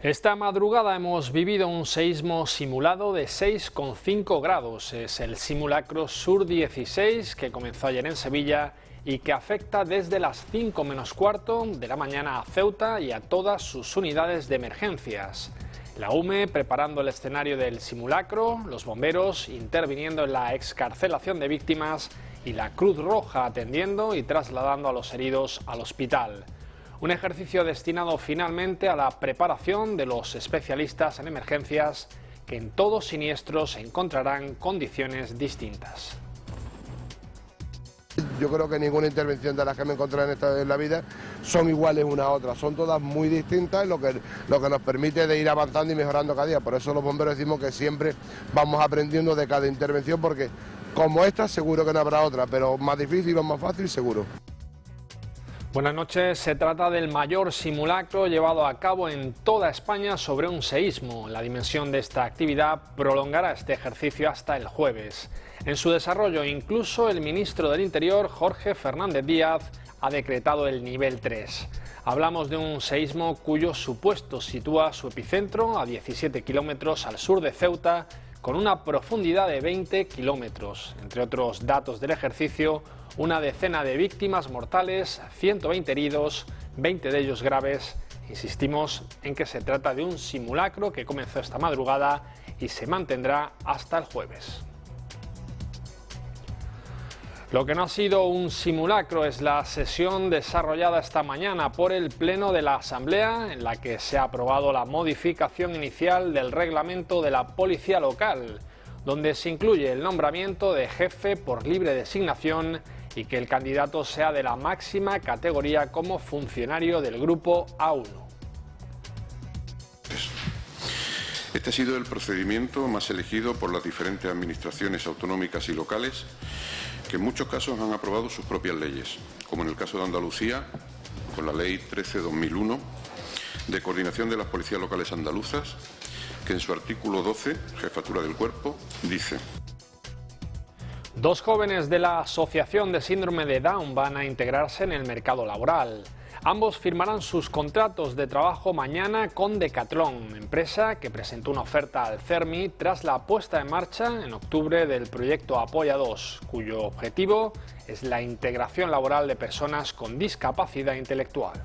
Esta madrugada hemos vivido un seísmo simulado de 6,5 grados. Es el simulacro Sur 16 que comenzó ayer en Sevilla y que afecta desde las 5 menos cuarto de la mañana a Ceuta y a todas sus unidades de emergencias. La UME preparando el escenario del simulacro, los bomberos interviniendo en la excarcelación de víctimas y la Cruz Roja atendiendo y trasladando a los heridos al hospital. Un ejercicio destinado finalmente a la preparación de los especialistas en emergencias que en todo siniestro se encontrarán condiciones distintas. Yo creo que ninguna intervención de las que me he encontrado en la vida son iguales una a otra, son todas muy distintas, lo que nos permite de ir avanzando y mejorando cada día. Por eso los bomberos decimos que siempre vamos aprendiendo de cada intervención, porque como esta seguro que no habrá otra, pero más difícil o más fácil seguro. Buenas noches. Se trata del mayor simulacro llevado a cabo en toda España sobre un seísmo. La dimensión de esta actividad prolongará este ejercicio hasta el jueves. En su desarrollo, incluso el ministro del Interior, Jorge Fernández Díaz, ha decretado el nivel 3. Hablamos de un seísmo cuyo supuesto sitúa su epicentro a 17 kilómetros al sur de Ceuta, con una profundidad de 20 kilómetros. Entre otros datos del ejercicio, una decena de víctimas mortales, 120 heridos, 20 de ellos graves. Insistimos en que se trata de un simulacro que comenzó esta madrugada y se mantendrá hasta el jueves. Lo que no ha sido un simulacro es la sesión desarrollada esta mañana por el Pleno de la Asamblea, en la que se ha aprobado la modificación inicial del reglamento de la Policía Local, donde se incluye el nombramiento de jefe por libre designación y que el candidato sea de la máxima categoría como funcionario del grupo A1. Este ha sido el procedimiento más elegido por las diferentes administraciones autonómicas y locales, que en muchos casos han aprobado sus propias leyes, como en el caso de Andalucía, con la Ley 13/2001, de coordinación de las policías locales andaluzas, que en su artículo 12, Jefatura del Cuerpo, dice: Dos jóvenes de la Asociación de Síndrome de Down van a integrarse en el mercado laboral. Ambos firmarán sus contratos de trabajo mañana con Decathlon, empresa que presentó una oferta al CERMI tras la puesta en marcha en octubre del proyecto Apoya 2, cuyo objetivo es la integración laboral de personas con discapacidad intelectual.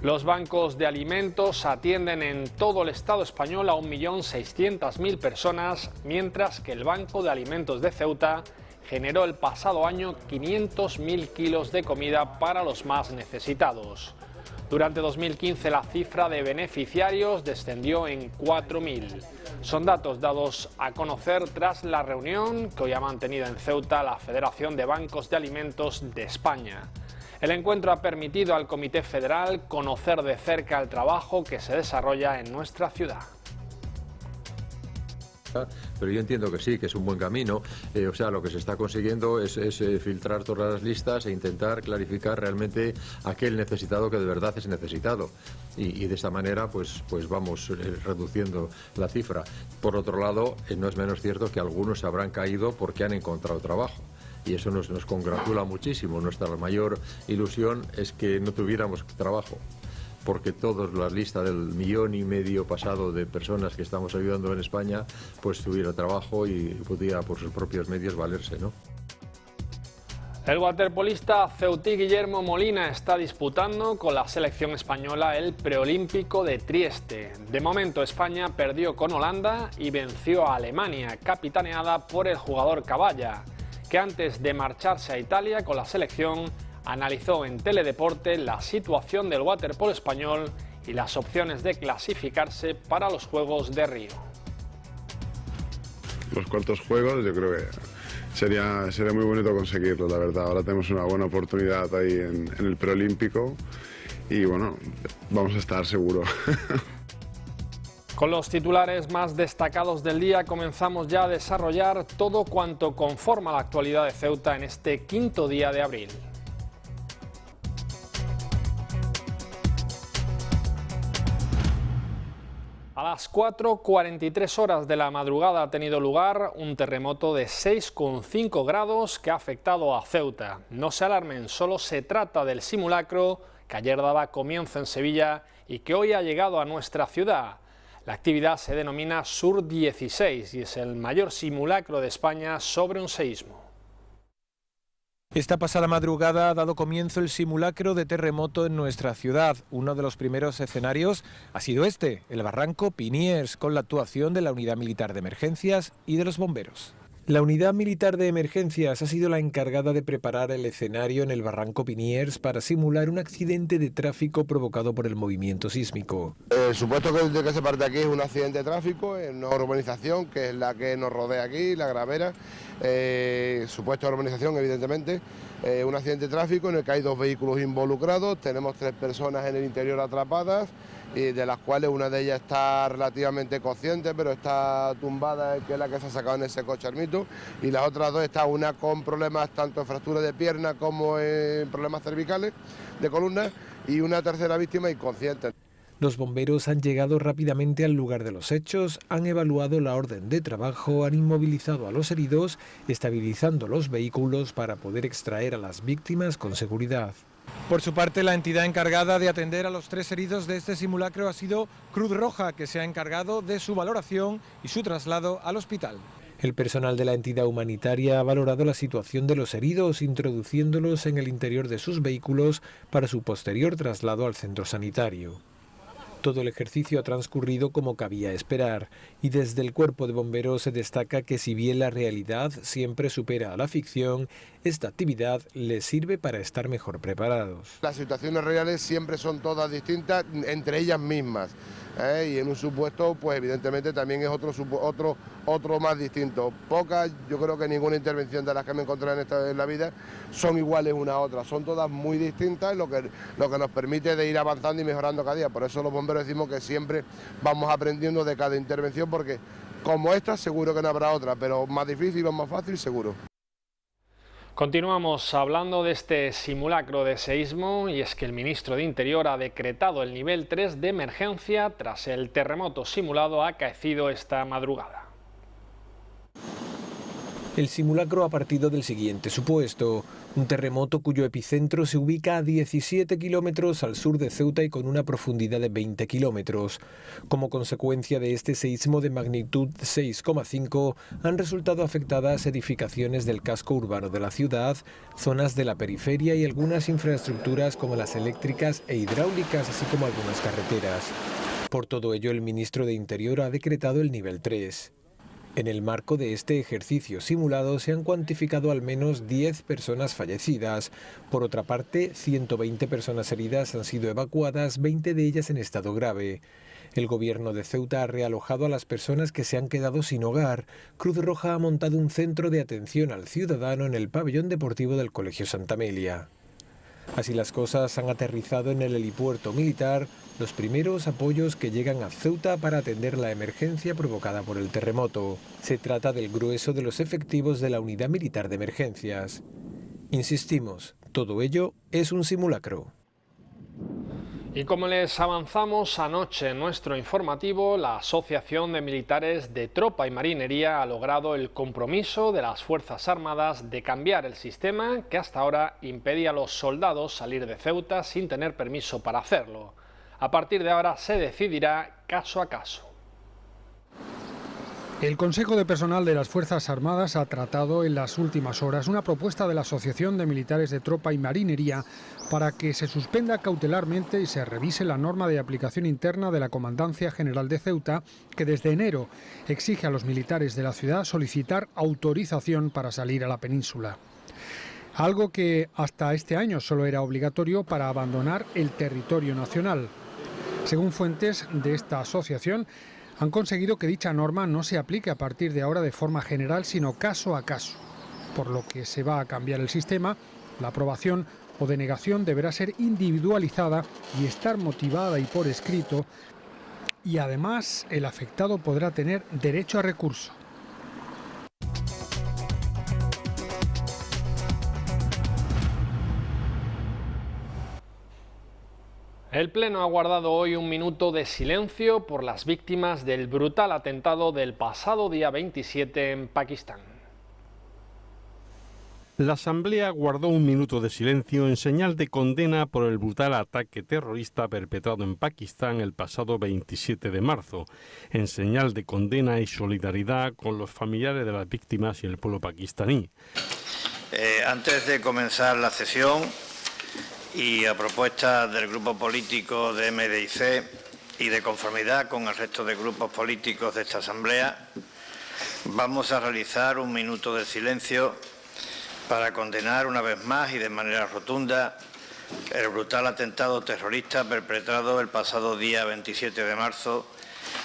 Los bancos de alimentos atienden en todo el Estado español a 1.600.000 personas, mientras que el Banco de Alimentos de Ceuta generó el pasado año 500.000 kilos de comida para los más necesitados. Durante 2015 la cifra de beneficiarios descendió en 4.000. Son datos dados a conocer tras la reunión que hoy ha mantenido en Ceuta la Federación de Bancos de Alimentos de España. El encuentro ha permitido al Comité Federal conocer de cerca el trabajo que se desarrolla en nuestra ciudad. Pero yo entiendo que sí, que es un buen camino. O sea, lo que se está consiguiendo es filtrar todas las listas e intentar clarificar realmente aquel necesitado que de verdad es necesitado. Y de esta manera pues vamos reduciendo la cifra. Por otro lado, no es menos cierto que algunos habrán caído porque han encontrado trabajo. Y eso nos congratula muchísimo. Nuestra mayor ilusión es que no tuviéramos trabajo, porque toda la lista del 1,5 millones pasado de personas que estamos ayudando en España, pues tuviera trabajo y pudiera por sus propios medios valerse, ¿no? El waterpolista ceutí Guillermo Molina está disputando con la selección española el preolímpico de Trieste. De momento España perdió con Holanda y venció a Alemania, capitaneada por el jugador Caballa, que antes de marcharse a Italia con la selección analizó en Teledeporte la situación del waterpolo español y las opciones de clasificarse para los Juegos de Río. Los cuartos juegos yo creo que sería muy bonito conseguirlo, la verdad. Ahora tenemos una buena oportunidad ahí en el preolímpico y bueno, vamos a estar seguro. Con los titulares más destacados del día comenzamos ya a desarrollar todo cuanto conforma la actualidad de Ceuta en este quinto día de abril. A las 4:43 horas de la madrugada ha tenido lugar un terremoto de 6,5 grados que ha afectado a Ceuta. No se alarmen, solo se trata del simulacro que ayer daba comienzo en Sevilla y que hoy ha llegado a nuestra ciudad. La actividad se denomina Sur 16 y es el mayor simulacro de España sobre un seísmo. Esta pasada madrugada ha dado comienzo el simulacro de terremoto en nuestra ciudad. Uno de los primeros escenarios ha sido este, el barranco Piniers, con la actuación de la Unidad Militar de Emergencias y de los bomberos. La Unidad Militar de Emergencias ha sido la encargada de preparar el escenario en el barranco Piniers para simular un accidente de tráfico provocado por el movimiento sísmico. El supuesto que se parte aquí es un accidente de tráfico en una urbanización que es la que nos rodea aquí, La Gravera. Supuesta urbanización, evidentemente, un accidente de tráfico en el que hay 2 vehículos involucrados, tenemos 3 personas en el interior atrapadas, y de las cuales una de ellas está relativamente consciente, pero está tumbada, que es la que se ha sacado en ese cocharmito, y las otras 2 está una con problemas tanto en fractura de pierna como en problemas cervicales de columna, y una tercera víctima inconsciente. Los bomberos han llegado rápidamente al lugar de los hechos, han evaluado la orden de trabajo, han inmovilizado a los heridos, estabilizando los vehículos para poder extraer a las víctimas con seguridad. Por su parte, la entidad encargada de atender a los 3 heridos de este simulacro ha sido Cruz Roja, que se ha encargado de su valoración y su traslado al hospital. El personal de la entidad humanitaria ha valorado la situación de los heridos, introduciéndolos en el interior de sus vehículos para su posterior traslado al centro sanitario. Todo el ejercicio ha transcurrido como cabía esperar, y desde el cuerpo de bomberos se destaca que si bien la realidad siempre supera a la ficción, esta actividad les sirve para estar mejor preparados. Las situaciones reales siempre son todas distintas entre ellas mismas, y en un supuesto, pues evidentemente también es otro más distinto. Pocas, yo creo que ninguna intervención de las que me encontré en la vida son iguales una a otra, son todas muy distintas, lo que nos permite de ir avanzando y mejorando cada día. Por eso los bomberos decimos que siempre vamos aprendiendo de cada intervención, porque como esta seguro que no habrá otra, pero más difícil o más fácil seguro. Continuamos hablando de este simulacro de seísmo, y es que el ministro de Interior ha decretado el nivel 3 de emergencia tras el terremoto simulado acaecido esta madrugada. El simulacro ha partido del siguiente supuesto: un terremoto cuyo epicentro se ubica a 17 kilómetros al sur de Ceuta y con una profundidad de 20 kilómetros. Como consecuencia de este seísmo de magnitud 6,5 han resultado afectadas edificaciones del casco urbano de la ciudad, zonas de la periferia y algunas infraestructuras como las eléctricas e hidráulicas, así como algunas carreteras. Por todo ello, el ministro de Interior ha decretado el nivel 3. En el marco de este ejercicio simulado se han cuantificado al menos 10 personas fallecidas. Por otra parte, 120 personas heridas han sido evacuadas, 20 de ellas en estado grave. El gobierno de Ceuta ha realojado a las personas que se han quedado sin hogar. Cruz Roja ha montado un centro de atención al ciudadano en el pabellón deportivo del Colegio Santa Amelia. Así las cosas, han aterrizado en el helipuerto militar los primeros apoyos que llegan a Ceuta para atender la emergencia provocada por el terremoto. Se trata del grueso de los efectivos de la Unidad Militar de Emergencias. Insistimos, todo ello es un simulacro. Y como les avanzamos anoche en nuestro informativo, la Asociación de Militares de Tropa y Marinería ha logrado el compromiso de las Fuerzas Armadas de cambiar el sistema que hasta ahora impedía a los soldados salir de Ceuta sin tener permiso para hacerlo. A partir de ahora se decidirá caso a caso. El Consejo de Personal de las Fuerzas Armadas ha tratado en las últimas horas una propuesta de la Asociación de Militares de Tropa y Marinería para que se suspenda cautelarmente y se revise la norma de aplicación interna de la Comandancia General de Ceuta, que desde enero exige a los militares de la ciudad solicitar autorización para salir a la península. Algo que hasta este año solo era obligatorio para abandonar el territorio nacional. Según fuentes de esta asociación, han conseguido que dicha norma no se aplique a partir de ahora de forma general, sino caso a caso, por lo que se va a cambiar el sistema. La aprobación o denegación deberá ser individualizada y estar motivada y por escrito, y además el afectado podrá tener derecho a recurso. El Pleno ha guardado hoy un minuto de silencio por las víctimas del brutal atentado del pasado día 27 en Pakistán. La Asamblea guardó un minuto de silencio en señal de condena por el brutal ataque terrorista perpetrado en Pakistán el pasado 27 de marzo, en señal de condena y solidaridad con los familiares de las víctimas y el pueblo pakistaní. Antes de comenzar la sesión y a propuesta del grupo político de MDIC y de conformidad con el resto de grupos políticos de esta Asamblea, vamos a realizar un minuto de silencio para condenar una vez más y de manera rotunda el brutal atentado terrorista perpetrado el pasado día 27 de marzo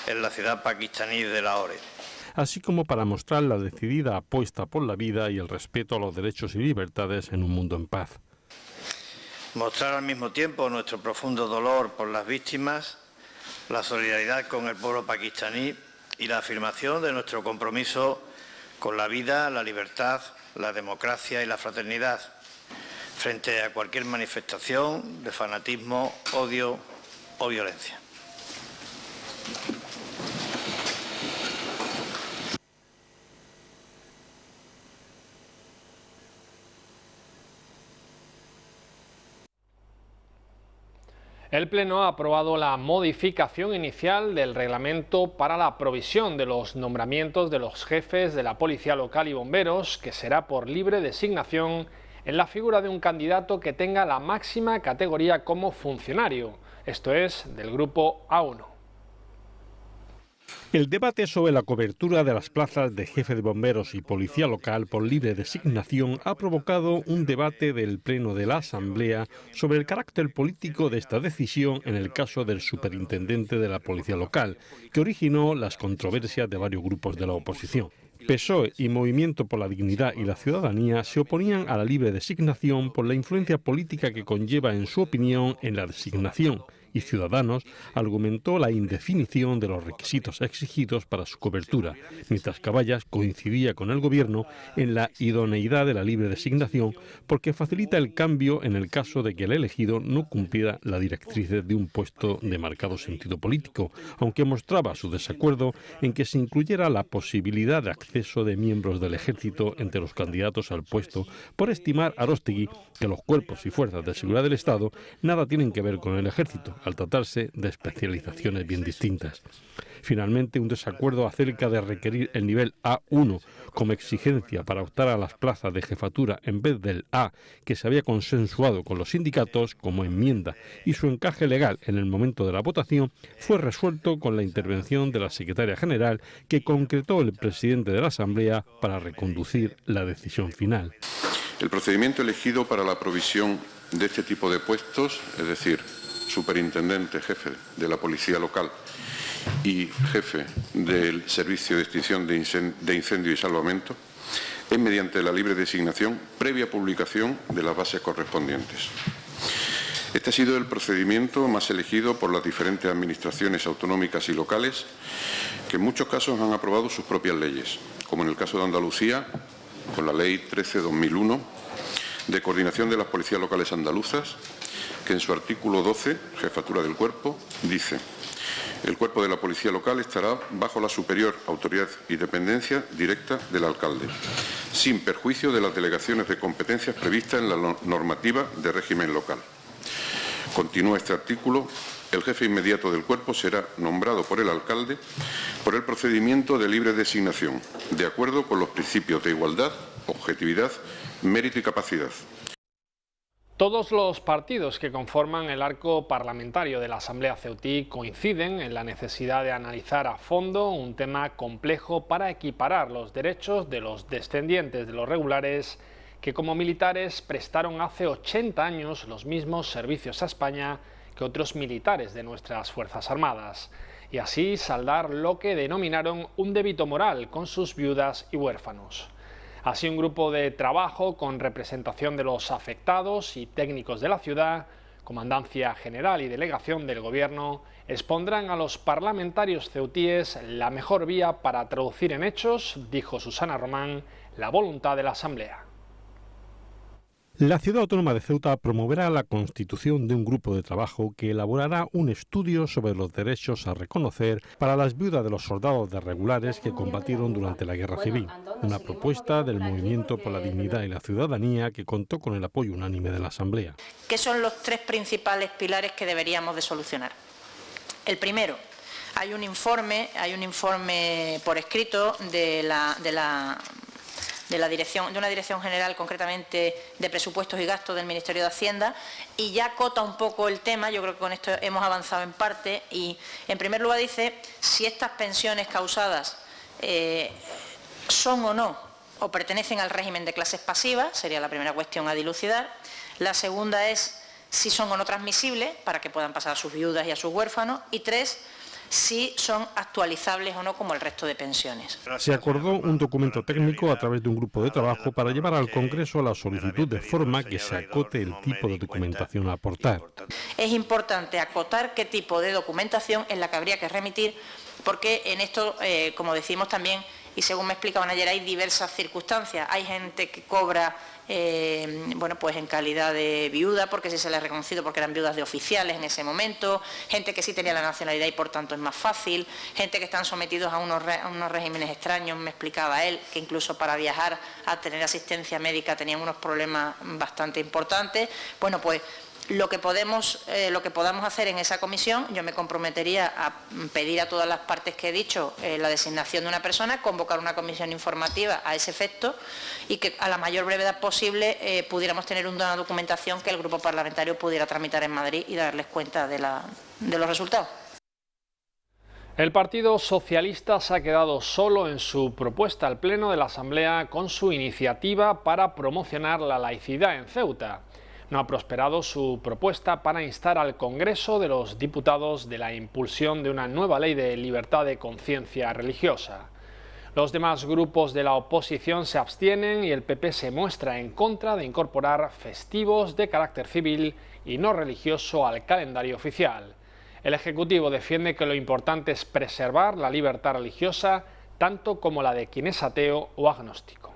en la ciudad pakistaní de Lahore. Así como para mostrar la decidida apuesta por la vida y el respeto a los derechos y libertades en un mundo en paz. Mostrar al mismo tiempo nuestro profundo dolor por las víctimas, la solidaridad con el pueblo pakistaní y la afirmación de nuestro compromiso con la vida, la libertad, la democracia y la fraternidad, frente a cualquier manifestación de fanatismo, odio o violencia. El Pleno ha aprobado la modificación inicial del reglamento para la provisión de los nombramientos de los jefes de la Policía Local y Bomberos, que será por libre designación en la figura de un candidato que tenga la máxima categoría como funcionario, esto es, del grupo A1. El debate sobre la cobertura de las plazas de jefe de bomberos y policía local por libre designación ha provocado un debate del Pleno de la Asamblea sobre el carácter político de esta decisión en el caso del superintendente de la policía local, que originó las controversias de varios grupos de la oposición. PSOE y Movimiento por la Dignidad y la Ciudadanía se oponían a la libre designación por la influencia política que conlleva, en su opinión, en la designación, y Ciudadanos argumentó la indefinición de los requisitos exigidos para su cobertura, mientras Caballas coincidía con el Gobierno en la idoneidad de la libre designación porque facilita el cambio en el caso de que el elegido no cumpliera las directrices de un puesto de marcado sentido político, aunque mostraba su desacuerdo en que se incluyera la posibilidad de acceso de miembros del Ejército entre los candidatos al puesto, por estimar Aróstegui que los cuerpos y fuerzas de seguridad del Estado nada tienen que ver con el Ejército, al tratarse de especializaciones bien distintas. Finalmente, un desacuerdo acerca de requerir el nivel A1 como exigencia para optar a las plazas de jefatura en vez del A que se había consensuado con los sindicatos como enmienda, y su encaje legal en el momento de la votación fue resuelto con la intervención de la secretaria general, que concretó el presidente de la Asamblea para reconducir la decisión final. El procedimiento elegido para la provisión de este tipo de puestos, es decir, superintendente jefe de la policía local y jefe del servicio de extinción de incendio y salvamento, es mediante la libre designación previa publicación de las bases correspondientes. Este ha sido el procedimiento más elegido por las diferentes administraciones autonómicas y locales, que en muchos casos han aprobado sus propias leyes, como en el caso de Andalucía, con la Ley 13/2001, de coordinación de las policías locales andaluzas, que en su artículo 12, Jefatura del Cuerpo, dice: el cuerpo de la policía local estará bajo la superior autoridad y dependencia directa del alcalde, sin perjuicio de las delegaciones de competencias previstas en la normativa de régimen local. Continúa este artículo: el jefe inmediato del cuerpo será nombrado por el alcalde por el procedimiento de libre designación, de acuerdo con los principios de igualdad, objetividad, mérito y capacidad. Todos los partidos que conforman el arco parlamentario de la Asamblea Ceutí coinciden en la necesidad de analizar a fondo un tema complejo para equiparar los derechos de los descendientes de los regulares que como militares prestaron hace 80 años los mismos servicios a España que otros militares de nuestras Fuerzas Armadas, y así saldar lo que denominaron un débito moral con sus viudas y huérfanos. Así, un grupo de trabajo con representación de los afectados y técnicos de la ciudad, Comandancia General y Delegación del Gobierno, expondrán a los parlamentarios ceutíes la mejor vía para traducir en hechos, dijo Susana Román, la voluntad de la Asamblea. La Ciudad Autónoma de Ceuta promoverá la constitución de un grupo de trabajo que elaborará un estudio sobre los derechos a reconocer para las viudas de los soldados de regulares que combatieron durante la Guerra Civil. Una propuesta del Movimiento por la Dignidad y la Ciudadanía que contó con el apoyo unánime de la Asamblea. ¿Qué son los tres principales pilares que deberíamos de solucionar? El primero, hay un informe por escrito de una dirección general, concretamente de presupuestos y gastos del Ministerio de Hacienda, y ya acota un poco el tema. Yo creo que con esto hemos avanzado en parte, y en primer lugar dice si estas pensiones causadas son o no o pertenecen al régimen de clases pasivas, sería la primera cuestión a dilucidar. La segunda es si son o no transmisibles para que puedan pasar a sus viudas y a sus huérfanos, y tres, si son actualizables o no como el resto de pensiones. Se acordó un documento técnico a través de un grupo de trabajo para llevar al Congreso la solicitud de forma que se acote el tipo de documentación a aportar. Es importante acotar qué tipo de documentación es la que habría que remitir, porque en esto, como decimos también, y según me explicaban ayer, hay diversas circunstancias. Hay gente que cobra pues en calidad de viuda, porque sí se les ha reconocido porque eran viudas de oficiales en ese momento, gente que sí tenía la nacionalidad y por tanto es más fácil, gente que están sometidos a unos regímenes extraños, me explicaba él, que incluso para viajar a tener asistencia médica tenían unos problemas bastante importantes. Bueno, pues lo que podamos hacer en esa comisión, yo me comprometería a pedir a todas las partes que he dicho la designación de una persona, convocar una comisión informativa a ese efecto y que a la mayor brevedad posible pudiéramos tener una documentación que el grupo parlamentario pudiera tramitar en Madrid y darles cuenta de los resultados. El Partido Socialista se ha quedado solo en su propuesta al Pleno de la Asamblea con su iniciativa para promocionar la laicidad en Ceuta. No ha prosperado su propuesta para instar al Congreso de los Diputados de la impulsión de una nueva ley de libertad de conciencia religiosa. Los demás grupos de la oposición se abstienen y el PP se muestra en contra de incorporar festivos de carácter civil y no religioso al calendario oficial. El Ejecutivo defiende que lo importante es preservar la libertad religiosa, tanto como la de quien es ateo o agnóstico.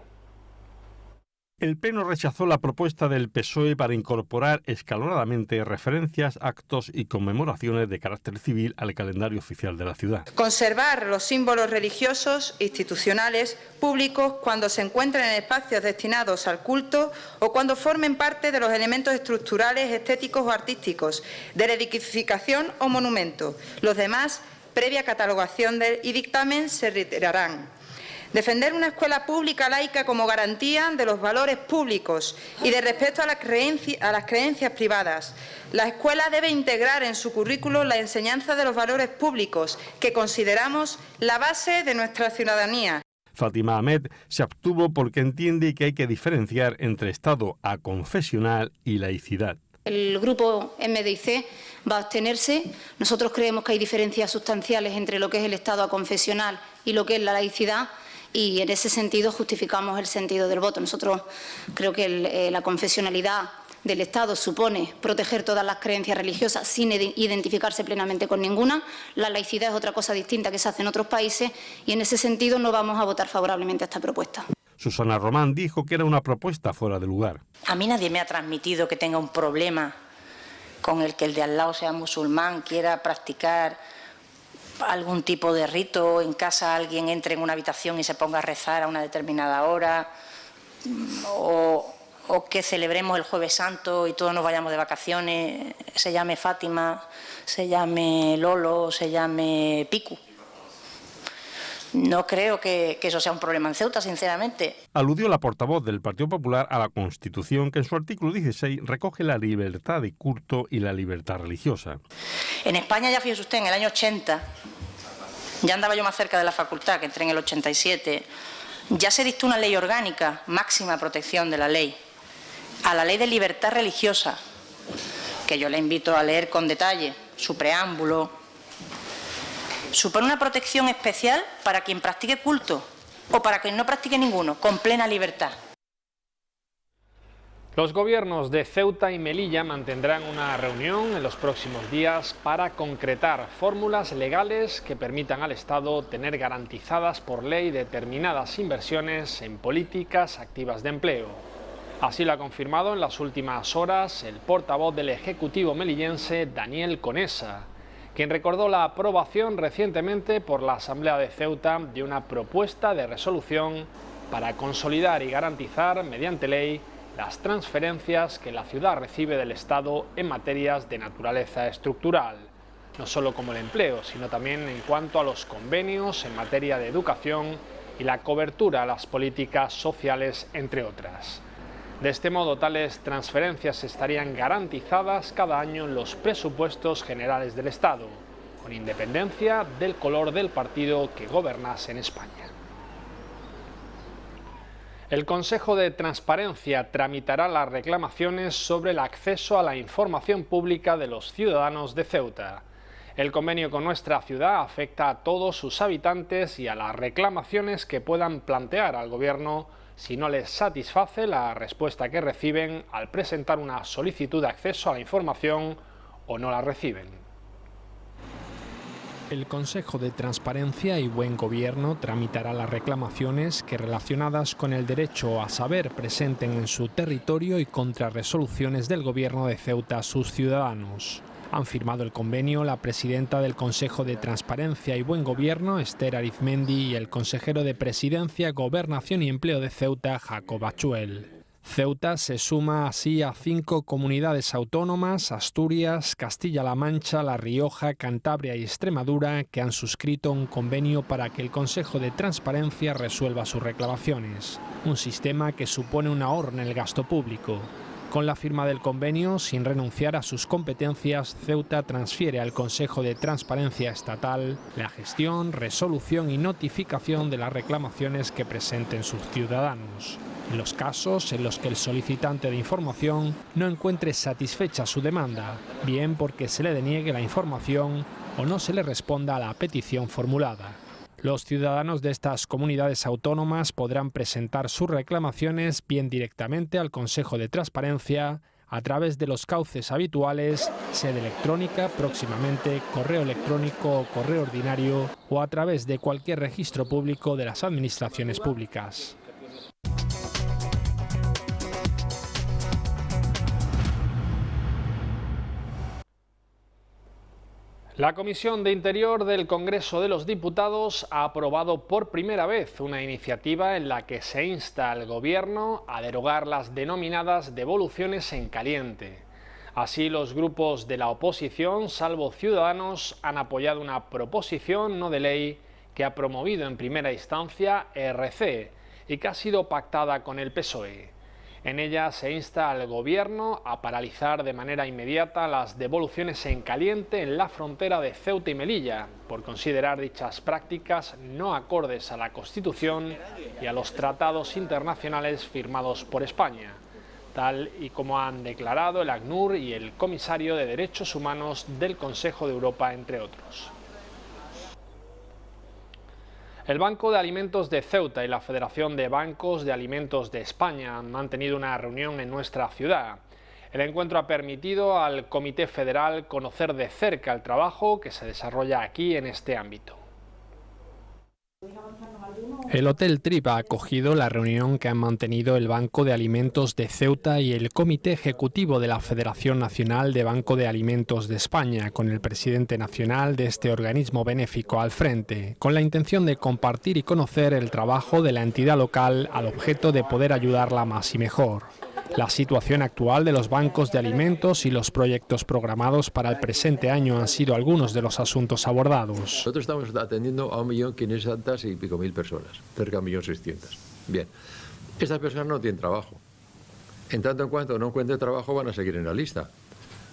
El Pleno rechazó la propuesta del PSOE para incorporar escalonadamente referencias, actos y conmemoraciones de carácter civil al calendario oficial de la ciudad. Conservar los símbolos religiosos, institucionales, públicos, cuando se encuentren en espacios destinados al culto o cuando formen parte de los elementos estructurales, estéticos o artísticos, de la edificación o monumento. Los demás, previa catalogación y dictamen, se retirarán. Defender una escuela pública laica como garantía de los valores públicos y de respeto a las creencias privadas. La escuela debe integrar en su currículo la enseñanza de los valores públicos, que consideramos la base de nuestra ciudadanía. Fátima Ahmed se abstuvo porque entiende que hay que diferenciar entre Estado aconfesional y laicidad. El grupo MDIC va a abstenerse. Nosotros creemos que hay diferencias sustanciales entre lo que es el Estado aconfesional y lo que es la laicidad, y en ese sentido justificamos el sentido del voto. Nosotros creo que la confesionalidad del Estado supone proteger todas las creencias religiosas sin identificarse plenamente con ninguna. La laicidad es otra cosa distinta que se hace en otros países y en ese sentido no vamos a votar favorablemente a esta propuesta. Susana Román dijo que era una propuesta fuera de lugar. A mí nadie me ha transmitido que tenga un problema con el que el de al lado sea musulmán, quiera practicar algún tipo de rito, en casa alguien entre en una habitación y se ponga a rezar a una determinada hora, o que celebremos el Jueves Santo y todos nos vayamos de vacaciones, se llame Fátima, se llame Lolo, se llame Picu. No creo que eso sea un problema en Ceuta, sinceramente. Aludió la portavoz del Partido Popular a la Constitución, que en su artículo 16 recoge la libertad de culto y la libertad religiosa. En España, ya fíjese usted, en el año 80, ya andaba yo más cerca de la facultad, que entré en el 87, ya se dictó una ley orgánica, máxima protección de la ley, a la ley de libertad religiosa, que yo le invito a leer con detalle, su preámbulo. Supone una protección especial para quien practique culto o para quien no practique ninguno, con plena libertad. Los gobiernos de Ceuta y Melilla mantendrán una reunión en los próximos días para concretar fórmulas legales que permitan al Estado tener garantizadas por ley determinadas inversiones en políticas activas de empleo. Así lo ha confirmado en las últimas horas el portavoz del Ejecutivo melillense, Daniel Conesa, quien recordó la aprobación recientemente por la Asamblea de Ceuta de una propuesta de resolución para consolidar y garantizar mediante ley las transferencias que la ciudad recibe del Estado en materias de naturaleza estructural, no solo como el empleo, sino también en cuanto a los convenios en materia de educación y la cobertura a las políticas sociales, entre otras. De este modo, tales transferencias estarían garantizadas cada año en los presupuestos generales del Estado, con independencia del color del partido que gobernase en España. El Consejo de Transparencia tramitará las reclamaciones sobre el acceso a la información pública de los ciudadanos de Ceuta. El convenio con nuestra ciudad afecta a todos sus habitantes y a las reclamaciones que puedan plantear al Gobierno si no les satisface la respuesta que reciben al presentar una solicitud de acceso a la información o no la reciben. El Consejo de Transparencia y Buen Gobierno tramitará las reclamaciones que, relacionadas con el derecho a saber, presenten en su territorio y contra resoluciones del Gobierno de Ceuta a sus ciudadanos. Han firmado el convenio la presidenta del Consejo de Transparencia y Buen Gobierno, Esther Arizmendi, y el consejero de Presidencia, Gobernación y Empleo de Ceuta, Jacob Achuel. Ceuta se suma así a 5 comunidades autónomas, Asturias, Castilla-La Mancha, La Rioja, Cantabria y Extremadura, que han suscrito un convenio para que el Consejo de Transparencia resuelva sus reclamaciones. Un sistema que supone un ahorro en el gasto público. Con la firma del convenio, sin renunciar a sus competencias, Ceuta transfiere al Consejo de Transparencia Estatal la gestión, resolución y notificación de las reclamaciones que presenten sus ciudadanos. En los casos en los que el solicitante de información no encuentre satisfecha su demanda, bien porque se le deniegue la información o no se le responda a la petición formulada. Los ciudadanos de estas comunidades autónomas podrán presentar sus reclamaciones bien directamente al Consejo de Transparencia a través de los cauces habituales, sede electrónica, próximamente correo electrónico o correo ordinario, o a través de cualquier registro público de las administraciones públicas. La Comisión de Interior del Congreso de los Diputados ha aprobado por primera vez una iniciativa en la que se insta al Gobierno a derogar las denominadas devoluciones en caliente. Así, los grupos de la oposición, salvo Ciudadanos, han apoyado una proposición no de ley que ha promovido en primera instancia ERC y que ha sido pactada con el PSOE. En ella se insta al Gobierno a paralizar de manera inmediata las devoluciones en caliente en la frontera de Ceuta y Melilla, por considerar dichas prácticas no acordes a la Constitución y a los tratados internacionales firmados por España, tal y como han declarado el ACNUR y el Comisario de Derechos Humanos del Consejo de Europa, entre otros. El Banco de Alimentos de Ceuta y la Federación de Bancos de Alimentos de España han mantenido una reunión en nuestra ciudad. El encuentro ha permitido al Comité Federal conocer de cerca el trabajo que se desarrolla aquí en este ámbito. El Hotel Trip ha acogido la reunión que han mantenido el Banco de Alimentos de Ceuta y el Comité Ejecutivo de la Federación Nacional de Banco de Alimentos de España, con el presidente nacional de este organismo benéfico al frente, con la intención de compartir y conocer el trabajo de la entidad local al objeto de poder ayudarla más y mejor. La situación actual de los bancos de alimentos y los proyectos programados para el presente año han sido algunos de los asuntos abordados. Nosotros estamos atendiendo a 1.500.000 y pico personas, cerca de 1.600.000. Bien, estas personas no tienen trabajo. En tanto en cuanto no encuentren trabajo van a seguir en la lista.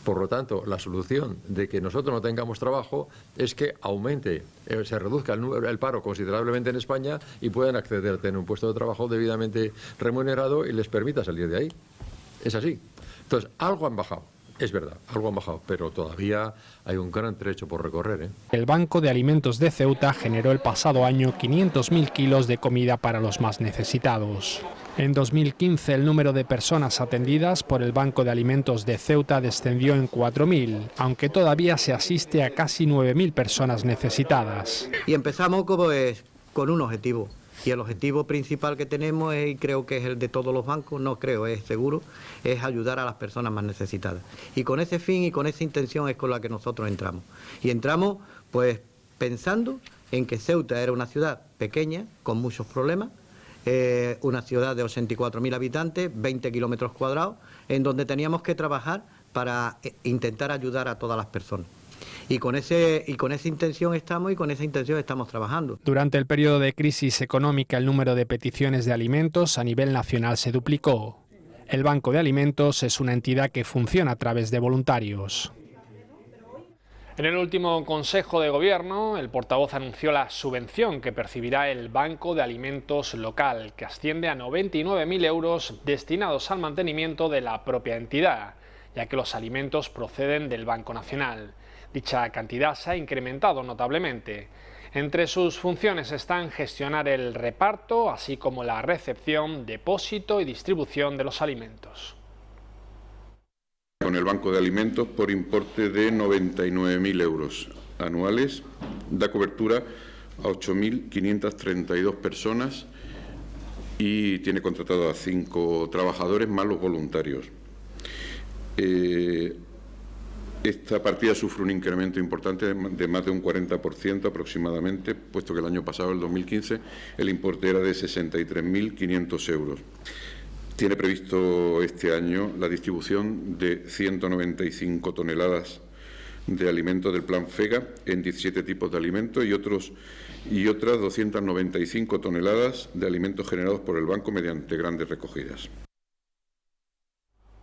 Por lo tanto, la solución de que nosotros no tengamos trabajo es que aumente, se reduzca el paro considerablemente en España y puedan acceder a tener un puesto de trabajo debidamente remunerado y les permita salir de ahí. Es así. Entonces, algo han bajado. Es verdad, algo han bajado, pero todavía hay un gran trecho por recorrer. El Banco de Alimentos de Ceuta generó el pasado año 500.000 kilos de comida para los más necesitados. En 2015 el número de personas atendidas por el Banco de Alimentos de Ceuta descendió en 4.000, aunque todavía se asiste a casi 9.000 personas necesitadas. Y empezamos con un objetivo, Y el objetivo principal que tenemos, y creo que es el de todos los bancos, no creo, es seguro, es ayudar a las personas más necesitadas. Y con ese fin y con esa intención es con la que nosotros entramos. Y entramos pues pensando en que Ceuta era una ciudad pequeña, con muchos problemas, una ciudad de 84.000 habitantes, 20 kilómetros cuadrados, en donde teníamos que trabajar para intentar ayudar a todas las personas. Y con esa intención estamos trabajando. Durante el periodo de crisis económica, el número de peticiones de alimentos a nivel nacional se duplicó. El Banco de Alimentos es una entidad que funciona a través de voluntarios. En el último Consejo de Gobierno, el portavoz anunció la subvención que percibirá el Banco de Alimentos local, que asciende a 99.000 euros destinados al mantenimiento de la propia entidad, ya que los alimentos proceden del Banco Nacional. Dicha cantidad se ha incrementado notablemente. Entre sus funciones están gestionar el reparto, así como la recepción, depósito y distribución de los alimentos. Con el Banco de Alimentos por importe de 99.000 euros anuales, da cobertura a 8.532 personas y tiene contratado a 5 trabajadores más los voluntarios. Esta partida sufre un incremento importante de más de un 40% aproximadamente, puesto que el año pasado, el 2015, el importe era de 63.500 euros. Tiene previsto este año la distribución de 195 toneladas de alimentos del Plan FEGA en 17 tipos de alimentos y otras 295 toneladas de alimentos generados por el banco mediante grandes recogidas.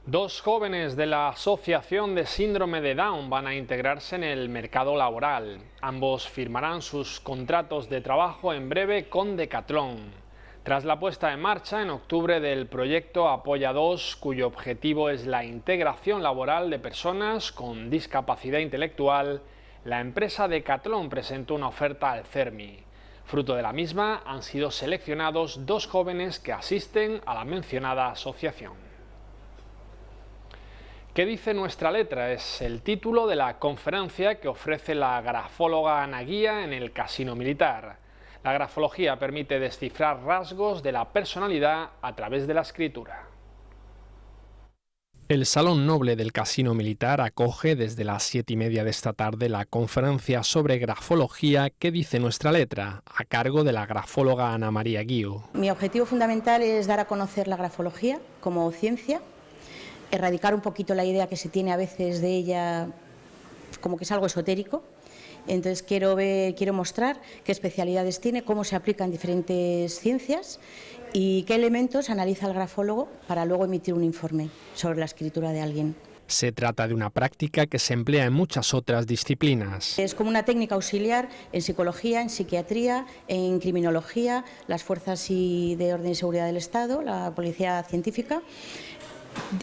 2 jóvenes de la Asociación de Síndrome de Down van a integrarse en el mercado laboral. Ambos firmarán sus contratos de trabajo en breve con Decathlon. Tras la puesta en marcha en octubre del proyecto Apoya 2, cuyo objetivo es la integración laboral de personas con discapacidad intelectual, la empresa Decathlon presentó una oferta al CERMI. Fruto de la misma han sido seleccionados 2 jóvenes que asisten a la mencionada asociación. ¿Qué dice nuestra letra? Es el título de la conferencia que ofrece la grafóloga Ana Guía en el Casino Militar. La grafología permite descifrar rasgos de la personalidad a través de la escritura. El Salón Noble del Casino Militar acoge desde las 7:30 de esta tarde la conferencia sobre grafología ¿Qué dice nuestra letra?, a cargo de la grafóloga Ana María Guío. Mi objetivo fundamental es dar a conocer la grafología como ciencia, erradicar un poquito la idea que se tiene a veces de ella como que es algo esotérico. Entonces quiero mostrar qué especialidades tiene, cómo se aplica en diferentes ciencias y qué elementos analiza el grafólogo para luego emitir un informe sobre la escritura de alguien. Se trata de una práctica que se emplea en muchas otras disciplinas. Es como una técnica auxiliar en psicología, en psiquiatría, en criminología, las fuerzas de orden y seguridad del Estado, la policía científica.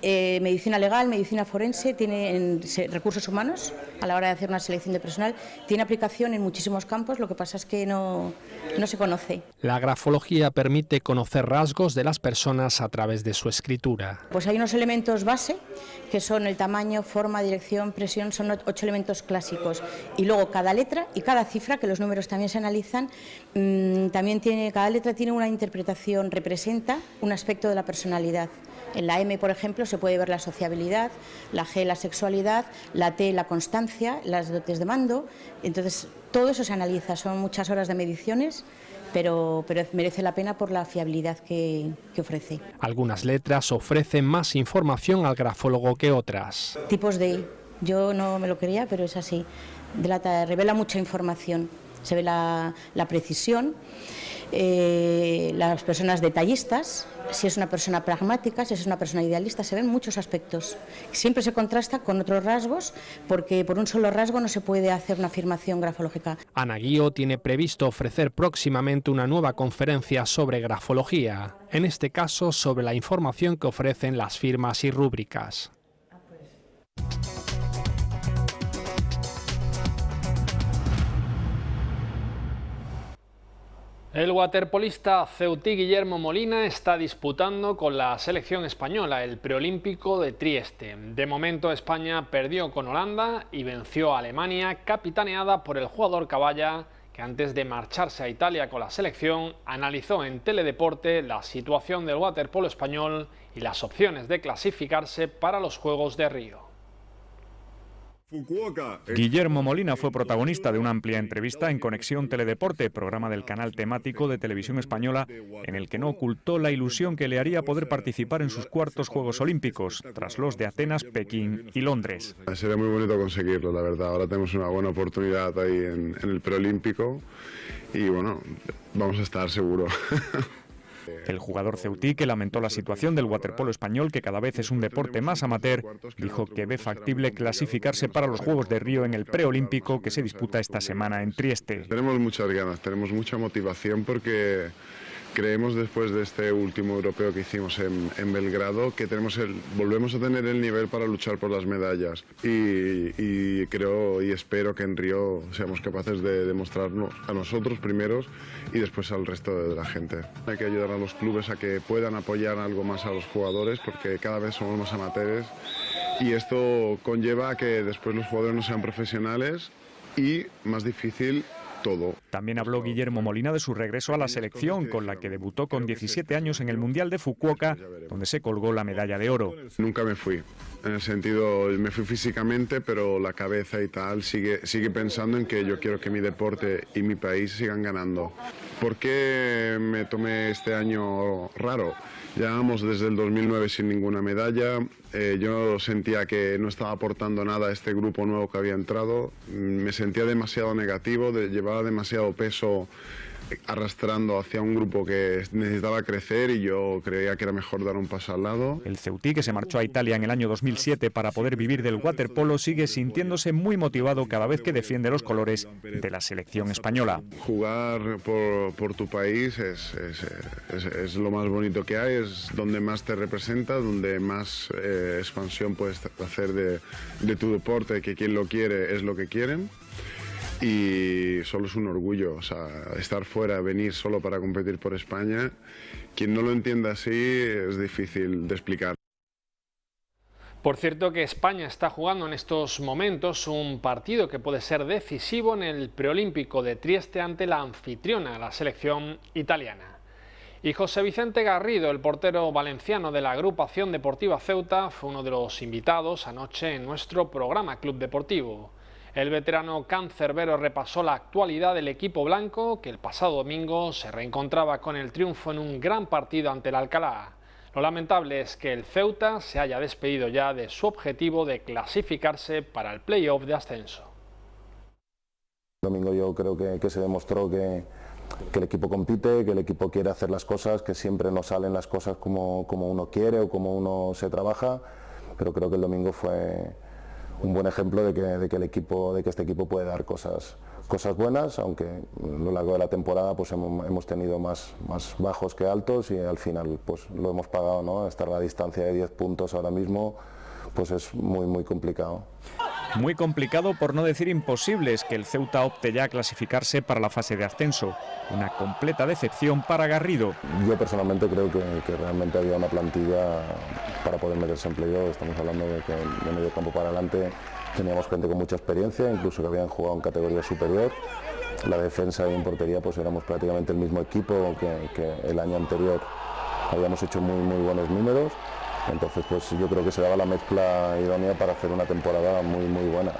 Medicina legal, medicina forense, tiene recursos humanos a la hora de hacer una selección de personal, tiene aplicación en muchísimos campos, lo que pasa es que no se conoce. La grafología permite conocer rasgos de las personas a través de su escritura. Pues hay unos elementos base que son el tamaño, forma, dirección, presión, son 8 elementos clásicos y luego cada letra y cada cifra, que los números también se analizan, cada letra tiene una interpretación, representa un aspecto de la personalidad. En la M, por ejemplo, se puede ver la sociabilidad, la G, la sexualidad, la T, la constancia, las dotes de mando. Entonces, todo eso se analiza, son muchas horas de mediciones, pero merece la pena por la fiabilidad que ofrece. Algunas letras ofrecen más información al grafólogo que otras. Tipos de I, yo no me lo creía, pero es así. Revela mucha información, se ve la precisión. Las personas detallistas, si es una persona pragmática, si es una persona idealista, se ven muchos aspectos. Siempre se contrasta con otros rasgos, porque por un solo rasgo no se puede hacer una afirmación grafológica. Ana Guío tiene previsto ofrecer próximamente una nueva conferencia sobre grafología, en este caso sobre la información que ofrecen las firmas y rúbricas. El waterpolista ceutí Guillermo Molina está disputando con la selección española el preolímpico de Trieste. De momento España perdió con Holanda y venció a Alemania, capitaneada por el jugador caballa, que que antes de marcharse a Italia con la selección, analizó en Teledeporte la situación del waterpolo español y las opciones de clasificarse para los Juegos de Río. Guillermo Molina fue protagonista de una amplia entrevista en Conexión Teledeporte, programa del canal temático de Televisión Española, en el que no ocultó la ilusión que le haría poder participar en sus cuartos Juegos Olímpicos, tras los de Atenas, Pekín y Londres. Sería muy bonito conseguirlo, la verdad. Ahora tenemos una buena oportunidad ahí en el preolímpico y bueno, vamos a estar seguro. El jugador ceutí, que lamentó la situación del waterpolo español, que cada vez es un deporte más amateur, dijo que ve factible clasificarse para los Juegos de Río en el preolímpico que se disputa esta semana en Trieste. Tenemos muchas ganas, tenemos mucha motivación porque creemos, después de este último europeo que hicimos en Belgrado, que volvemos a tener el nivel para luchar por las medallas y creo y espero que en Río seamos capaces de demostrarnos a nosotros primeros y después al resto de la gente. Hay que ayudar a los clubes a que puedan apoyar algo más a los jugadores porque cada vez somos más amateurs y esto conlleva a que después los jugadores no sean profesionales y más difícil todo. También habló Guillermo Molina de su regreso a la selección, con la que debutó con 17 años en el Mundial de Fukuoka, donde se colgó la medalla de oro. Nunca me fui, en el sentido, me fui físicamente, pero la cabeza y tal sigue pensando en que yo quiero que mi deporte y mi país sigan ganando. ¿Por qué me tomé este año raro? Llevábamos desde el 2009 sin ninguna medalla, yo sentía que no estaba aportando nada a este grupo nuevo que había entrado, me sentía demasiado negativo, llevaba demasiado peso arrastrando hacia un grupo que necesitaba crecer y yo creía que era mejor dar un paso al lado. El ceutí, que se marchó a Italia en el año 2007 para poder vivir del waterpolo, sigue sintiéndose muy motivado cada vez que defiende los colores de la selección española. Jugar por tu país es lo más bonito que hay, es donde más te representa, donde más expansión puedes hacer de tu deporte, que quien lo quiere es lo que quieren. Y solo es un orgullo, o sea, estar fuera, venir solo para competir por España, quien no lo entienda así es difícil de explicar. Por cierto que España está jugando en estos momentos un partido que puede ser decisivo en el preolímpico de Trieste ante la anfitriona, la selección italiana. Y José Vicente Garrido, el portero valenciano de la agrupación deportiva Ceuta, fue uno de los invitados anoche en nuestro programa Club Deportivo. El veterano cancerbero repasó la actualidad del equipo blanco, que el pasado domingo se reencontraba con el triunfo en un gran partido ante el Alcalá. Lo lamentable es que el Ceuta se haya despedido ya de su objetivo de clasificarse para el play-off de ascenso. El domingo yo creo que se demostró que el equipo compite, que el equipo quiere hacer las cosas, que siempre no salen las cosas como uno quiere o como uno se trabaja, pero creo que el domingo fue un buen ejemplo de que este equipo puede dar cosas buenas, aunque a lo largo de la temporada pues hemos tenido más bajos que altos y al final pues lo hemos pagado, ¿no? Estar a la distancia de 10 puntos ahora mismo pues es muy complicado. Muy complicado, por no decir imposible, es que el Ceuta opte ya a clasificarse para la fase de ascenso. Una completa decepción para Garrido. Yo personalmente creo que realmente había una plantilla para poder meterse en playoff. Estamos hablando de que de medio campo para adelante teníamos gente con mucha experiencia, incluso que habían jugado en categoría superior. La defensa y en portería pues éramos prácticamente el mismo equipo que el año anterior. Habíamos hecho muy buenos números. Entonces pues yo creo que se daba la mezcla idónea para hacer una temporada muy buena.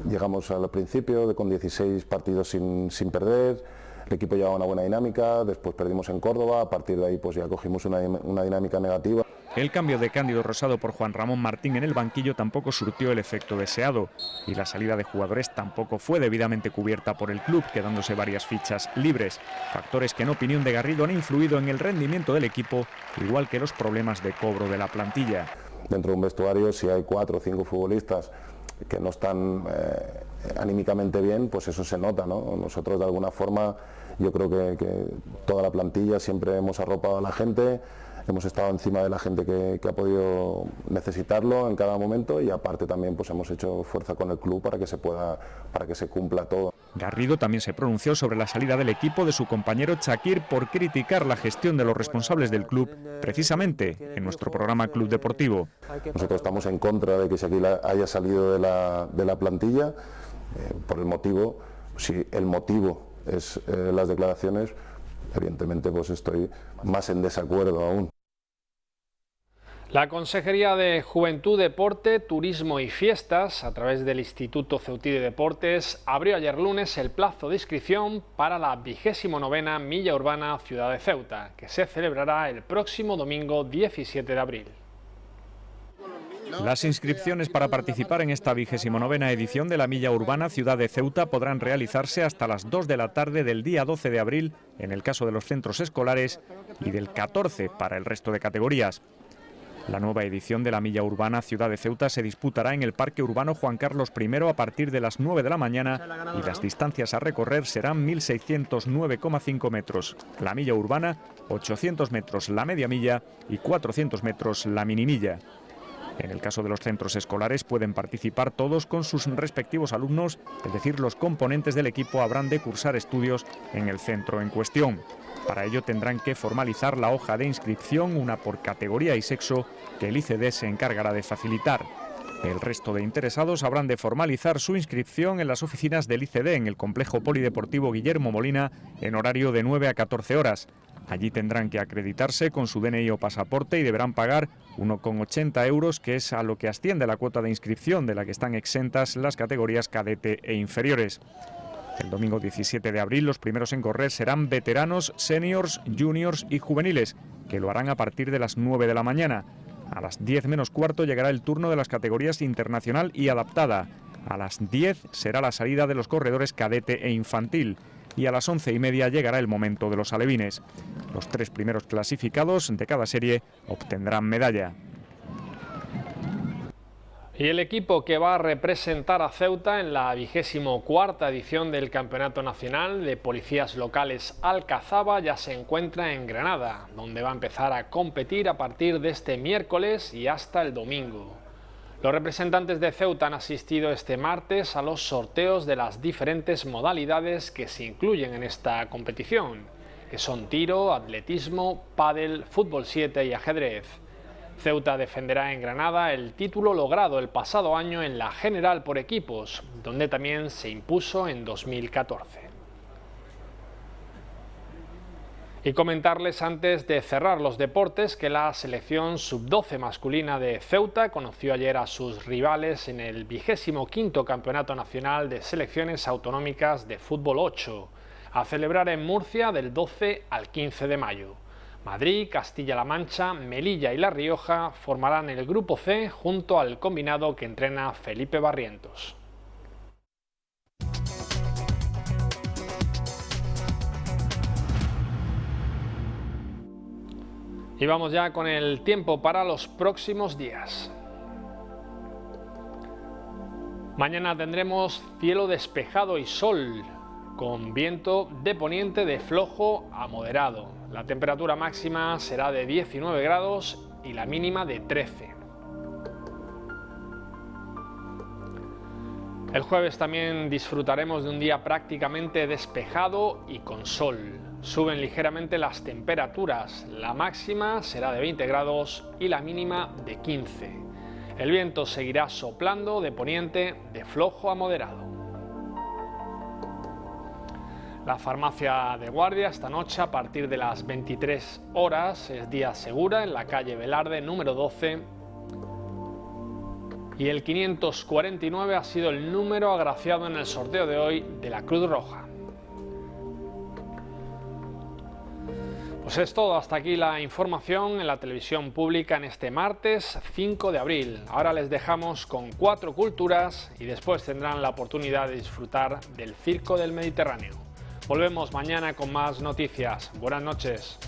Llegamos al principio con 16 partidos sin perder, el equipo llevaba una buena dinámica, después perdimos en Córdoba, a partir de ahí pues ya cogimos una dinámica negativa. El cambio de Cándido Rosado por Juan Ramón Martín en el banquillo tampoco surtió el efecto deseado y la salida de jugadores tampoco fue debidamente cubierta por el club, quedándose varias fichas libres, factores que en opinión de Garrido han influido en el rendimiento del equipo, igual que los problemas de cobro de la plantilla. Dentro de un vestuario, si hay 4 o 5 futbolistas que no están anímicamente bien, pues eso se nota, ¿no? Nosotros de alguna forma, yo creo que toda la plantilla siempre hemos arropado a la gente, hemos estado encima de la gente que ha podido necesitarlo en cada momento y aparte también pues hemos hecho fuerza con el club para que se cumpla todo. Garrido también se pronunció sobre la salida del equipo de su compañero Chakir por criticar la gestión de los responsables del club, precisamente en nuestro programa Club Deportivo. Nosotros estamos en contra de que Shakir haya salido de la plantilla por el motivo Si el motivo es las declaraciones, evidentemente pues estoy más en desacuerdo aún. La Consejería de Juventud, Deporte, Turismo y Fiestas, a través del Instituto Ceutí de Deportes, abrió ayer lunes el plazo de inscripción para la 29ª Milla Urbana Ciudad de Ceuta, que se celebrará el próximo domingo 17 de abril. Las inscripciones para participar en esta 29ª edición de la Milla Urbana Ciudad de Ceuta podrán realizarse hasta las 2 de la tarde del día 12 de abril, en el caso de los centros escolares, y del 14 para el resto de categorías. La nueva edición de la Milla Urbana Ciudad de Ceuta se disputará en el Parque Urbano Juan Carlos I a partir de las 9 de la mañana y las distancias a recorrer serán 1.609,5 metros la milla urbana, 800 metros la media milla y 400 metros la minimilla. En el caso de los centros escolares pueden participar todos con sus respectivos alumnos, es decir, los componentes del equipo habrán de cursar estudios en el centro en cuestión. Para ello tendrán que formalizar la hoja de inscripción, una por categoría y sexo, que el ICD se encargará de facilitar. El resto de interesados habrán de formalizar su inscripción en las oficinas del ICD en el complejo polideportivo Guillermo Molina en horario de 9 a 14 horas. Allí tendrán que acreditarse con su DNI o pasaporte y deberán pagar 1,80 euros, que es a lo que asciende la cuota de inscripción, de la que están exentas las categorías cadete e inferiores. El domingo 17 de abril los primeros en correr serán veteranos, seniors, juniors y juveniles, que lo harán a partir de las 9 de la mañana. A las 10 menos cuarto llegará el turno de las categorías internacional y adaptada. A las 10 será la salida de los corredores cadete e infantil. Y a las 11:30 llegará el momento de los alevines. Los 3 primeros clasificados de cada serie obtendrán medalla. Y el equipo que va a representar a Ceuta en la 24ª edición del Campeonato Nacional de Policías Locales Alcazaba ya se encuentra en Granada, donde va a empezar a competir a partir de este miércoles y hasta el domingo. Los representantes de Ceuta han asistido este martes a los sorteos de las diferentes modalidades que se incluyen en esta competición, que son tiro, atletismo, pádel, fútbol 7 y ajedrez. Ceuta defenderá en Granada el título logrado el pasado año en la general por equipos, donde también se impuso en 2014. Y comentarles antes de cerrar los deportes que la selección sub-12 masculina de Ceuta conoció ayer a sus rivales en el 25º Campeonato Nacional de Selecciones Autonómicas de Fútbol 8, a celebrar en Murcia del 12 al 15 de mayo. Madrid, Castilla-La Mancha, Melilla y La Rioja formarán el Grupo C junto al combinado que entrena Felipe Barrientos. Y vamos ya con el tiempo para los próximos días. Mañana tendremos cielo despejado y sol, con viento de poniente de flojo a moderado. La temperatura máxima será de 19 grados y la mínima de 13. El jueves también disfrutaremos de un día prácticamente despejado y con sol. Suben ligeramente las temperaturas, la máxima será de 20 grados y la mínima de 15. El viento seguirá soplando de poniente de flojo a moderado. La farmacia de guardia esta noche a partir de las 23 horas es día segura en la calle Velarde número 12 y el 549 ha sido el número agraciado en el sorteo de hoy de la Cruz Roja. Pues es todo, hasta aquí la información en la televisión pública en este martes 5 de abril. Ahora les dejamos con 4 culturas y después tendrán la oportunidad de disfrutar del Circo del Mediterráneo. Volvemos mañana con más noticias. Buenas noches.